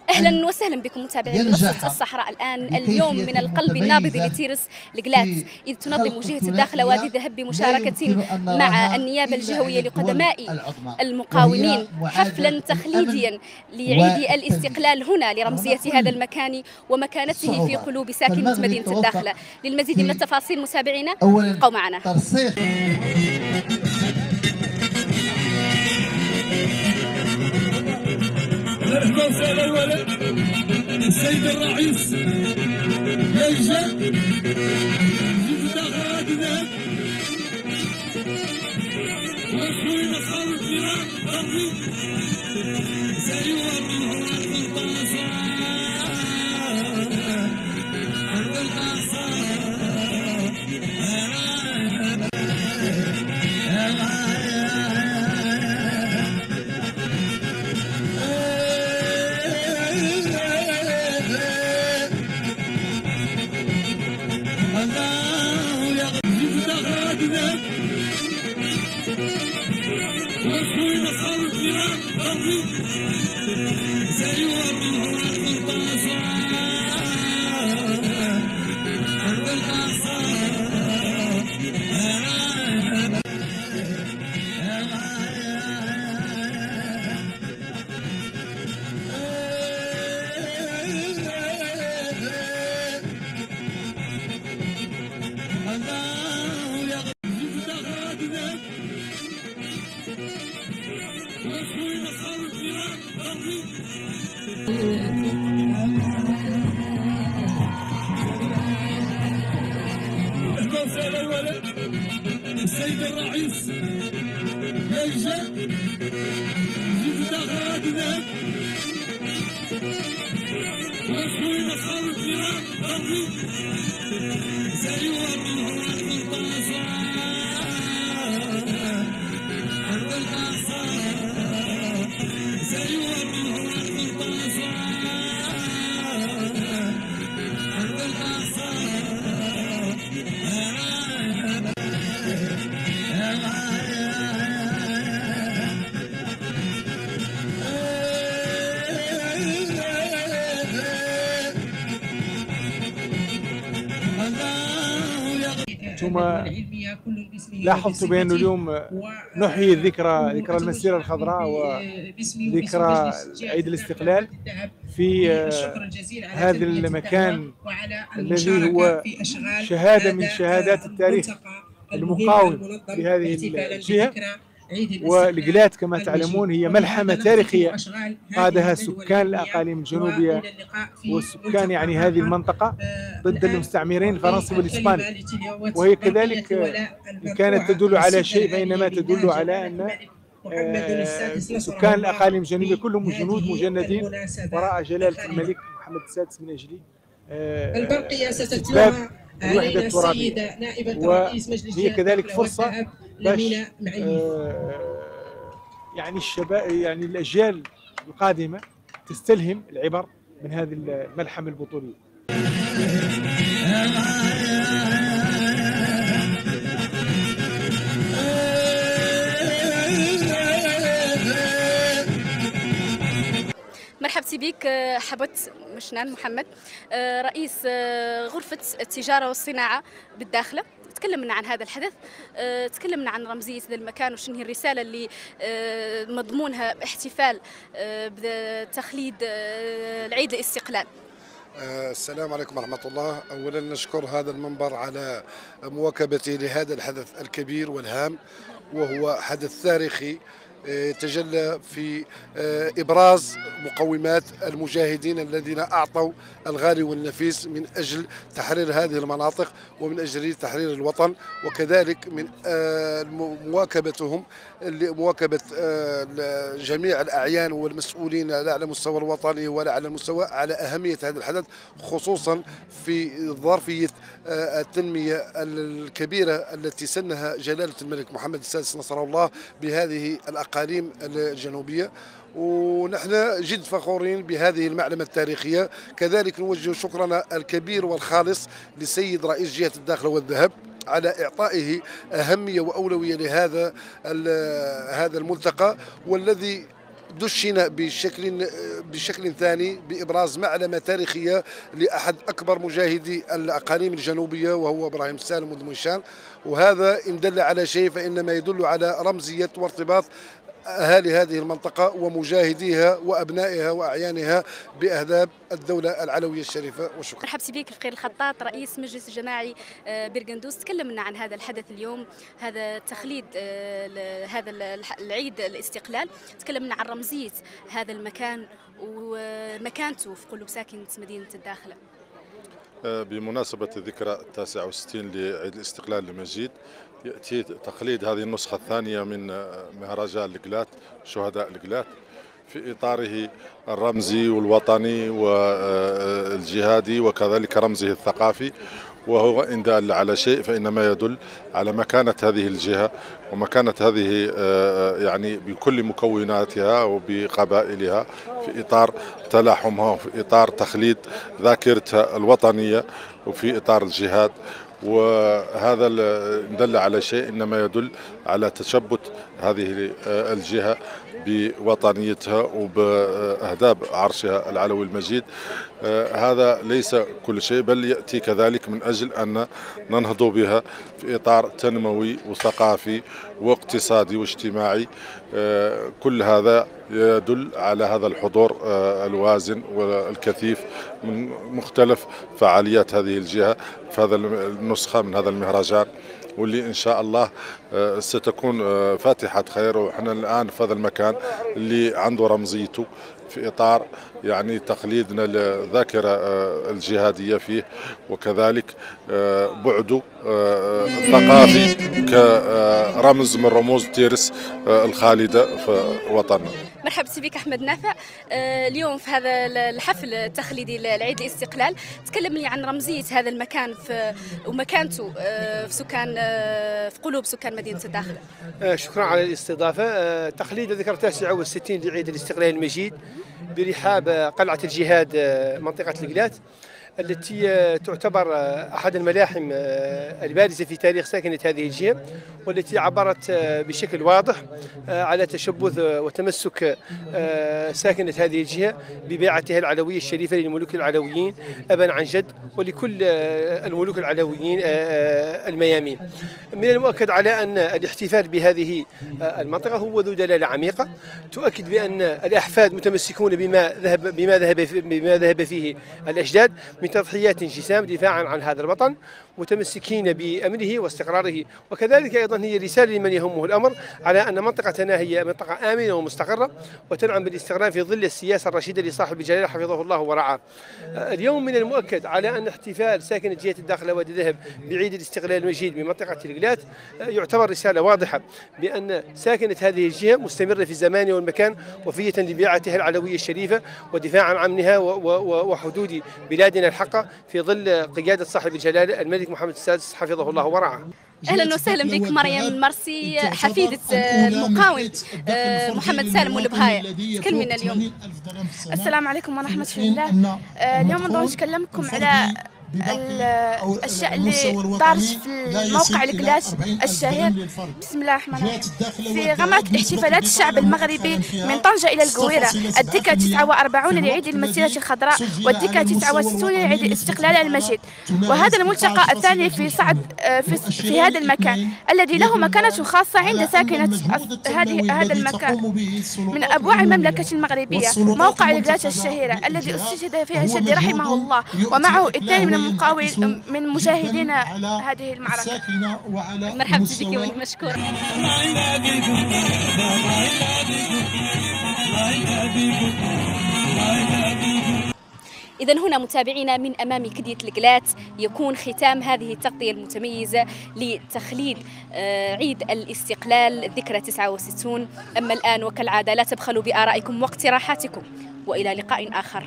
اهلا وسهلا بكم متابعي منصه الصحراء الان اليوم من القلب النابض لتيرس القلات، اذ تنظم جهه الداخله وادي ذهب بمشاركه مع النيابه الجهويه لقدماء المقاومين حفلا تقليديا لعيد الاستقلال هنا لرمزيه هذا المكان ومكانته في قلوب ساكنه مدينه الداخله. للمزيد من التفاصيل متابعينا ابقوا معنا. اهلا وسهلا الولد السيد الرئيس يلجا جزء غادي ذهب وشوي اصحاب الكرام ربي سيور السيد الرئيس يلجا جزء غادي ذهب وشوي اصحاب الكرام ربي سيور ثم لاحظت بأنه اليوم نحيي ذكرى المسيرة الخضراء وذكرى عيد الاستقلال في هذا المكان الذي هو شهادة من شهادات التاريخ المقاوم لهذه الجهة. والقلات كما تعلمون هي ملحمة تاريخية قادها سكان الأقاليم الجنوبية وسكان يعني هذه المنطقة ضد المستعمرين الفرنسي والإسبان، وهي كذلك كانت تدل على شيء فإنما تدل على أن سكان الأقاليم الجنوبية كلهم جنود مجندين وراء جلالة الملك محمد السادس من أجل استتباب الوحدة الترابية. وهي كذلك فرصة باش يعني الشباب يعني الأجيال القادمة تستلهم العبر من هذه الملحمة البطولية. مرحبتي بك حبت مشنان محمد، رئيس غرفة التجارة والصناعة بالداخلة. تكلمنا عن هذا الحدث، تكلمنا عن رمزية هذا المكان وشنو هي الرسالة اللي مضمونها احتفال بتخليد العيد الاستقلال. السلام عليكم ورحمة الله. أولا نشكر هذا المنبر على مواكبته لهذا الحدث الكبير والهام، وهو حدث تاريخي تجلى في إبراز مقومات المجاهدين الذين أعطوا الغالي والنفيس من أجل تحرير هذه المناطق ومن أجل تحرير الوطن، وكذلك من مواكبتهم لمواكبة جميع الأعيان والمسؤولين لا على المستوى الوطني ولا على المستوى على أهمية هذا الحدث، خصوصا في ظرفية التنمية الكبيرة التي سنها جلالة الملك محمد السادس نصره الله بهذه الأقاليم الجنوبية. ونحن جد فخورين بهذه المعلمة التاريخية. كذلك نوجه شكرنا الكبير والخالص لسيد رئيس جهة الداخلة والذهب على إعطائه أهمية وأولوية لهذا الملتقى، والذي دشن بشكل ثاني بإبراز معلمة تاريخية لأحد أكبر مجاهدي الأقاليم الجنوبية وهو إبراهيم سالم ودمويشان، وهذا إن دل على شيء فإنما يدل على رمزية وارتباط أهالي هذه المنطقة ومجاهديها وأبنائها وأعيانها بأهداف الدولة العلوية الشريفة. وشكرا. مرحبا بك فقير الخطاط رئيس مجلس الجماعي برقندوس، تكلمنا عن هذا الحدث اليوم، هذا تخليد هذا العيد الاستقلال، تكلمنا عن رمزية هذا المكان ومكانته في قلوب ساكنة مدينة الداخلة. بمناسبة الذكرى 69 لعيد الاستقلال المجيد، يأتي تقليد هذه النسخة الثانية من مهرجان القلات شهداء القلات في إطاره الرمزي والوطني والجهادي وكذلك رمزه الثقافي، وهو إن دل على شيء فإنما يدل على مكانة هذه الجهة ومكانة هذه يعني بكل مكوناتها وبقبائلها في إطار تلاحمها وفي إطار تخليد ذاكرتها الوطنية وفي إطار الجهاد. وهذا دل على شيء إنما يدل على تشبت هذه الجهة بوطنيتها وبأهداب عرشها العلوي المجيد. هذا ليس كل شيء، بل يأتي كذلك من أجل أن ننهض بها في إطار تنموي وثقافي واقتصادي واجتماعي. كل هذا يدل على هذا الحضور الوازن والكثيف من مختلف فعاليات هذه الجهة في هذا النسخة من هذا المهرجان، واللي إن شاء الله ستكون فاتحة خير. وإحنا الآن في هذا المكان اللي عنده رمزيته في إطار يعني تقليدنا للذاكرة الجهادية فيه، وكذلك بعده ثقافي كرمز من رموز تيرس الخالدة في وطننا. مرحبا بك أحمد نافع. اليوم في هذا الحفل التخليدي لعيد الاستقلال، تكلم لي عن رمزية هذا المكان ومكانته في قلوب سكان مدينة الداخلة. شكرا على الاستضافة. تخليد الذكرى 69 لعيد الاستقلال المجيد برحاب قلعة الجهاد منطقة القلات، التي تعتبر أحد الملاحم البارزة في تاريخ ساكنة هذه الجهة، والتي عبرت بشكل واضح على تشبث وتمسك ساكنة هذه الجهة ببيعتها العلوية الشريفة للملوك العلويين أبا عن جد، ولكل الملوك العلويين الميامين. من المؤكد على أن الاحتفال بهذه المنطقة هو ذو دلالة عميقة تؤكد بأن الأحفاد متمسكون بما ذهب فيه الأجداد من تضحيات جسام دفاعا عن هذا الوطن، متمسكين بأمنه واستقراره. وكذلك أيضا هي رسالة لمن يهمه الأمر على أن منطقتنا هي منطقة آمنة ومستقرة وتنعم بالاستقرار في ظل السياسة الرشيدة لصاحب الجلالة حفظه الله ورعاه. اليوم من المؤكد على أن احتفال ساكنة جهة الداخلة وادي ذهب بعيد الاستقلال المجيد بمنطقة القلات يعتبر رسالة واضحة بأن ساكنة هذه الجهة مستمرة في الزمان والمكان وفية لبيعتها العلوية الشريفة ودفاعا عن أمنها وحدود بلادنا الحقة في ظل قيادة صاحب الجلالة الملك محمد السادس حفظه الله ورعاه. اهلا وسهلا بك مريم المرسي، حفيده المقاوم محمد سالم والبهاية، تكلمينا اليوم. السلام عليكم ورحمه الله. اليوم نبغى نكلمكم على الاشياء اللي طارت في الموقع القلات الشهير. بسم الله الرحمن الرحيم. في غمرة احتفالات الشعب المغربي من طنجة إلى القويرة، الذكرى 49 لعيد المسيرة الخضراء والذكرى 69 لعيد الاستقلال المجيد، وهذا الملتقى الثاني في صعد في هذا المكان الذي له مكانة خاصة عند ساكنة هذا المكان من أبواع المملكة المغربية، موقع القلات الشهيرة الذي استشهد فيها جدي رحمه الله ومعه اثنين من مجاهدين هذه المعركة. مرحبا بك وانت مشكور. إذا هنا متابعينا من أمام كدية القلات يكون ختام هذه التغطية المتميزة لتخليد عيد الاستقلال الذكرى 69. أما الآن وكالعادة لا تبخلوا بآرائكم واقتراحاتكم، وإلى لقاء آخر.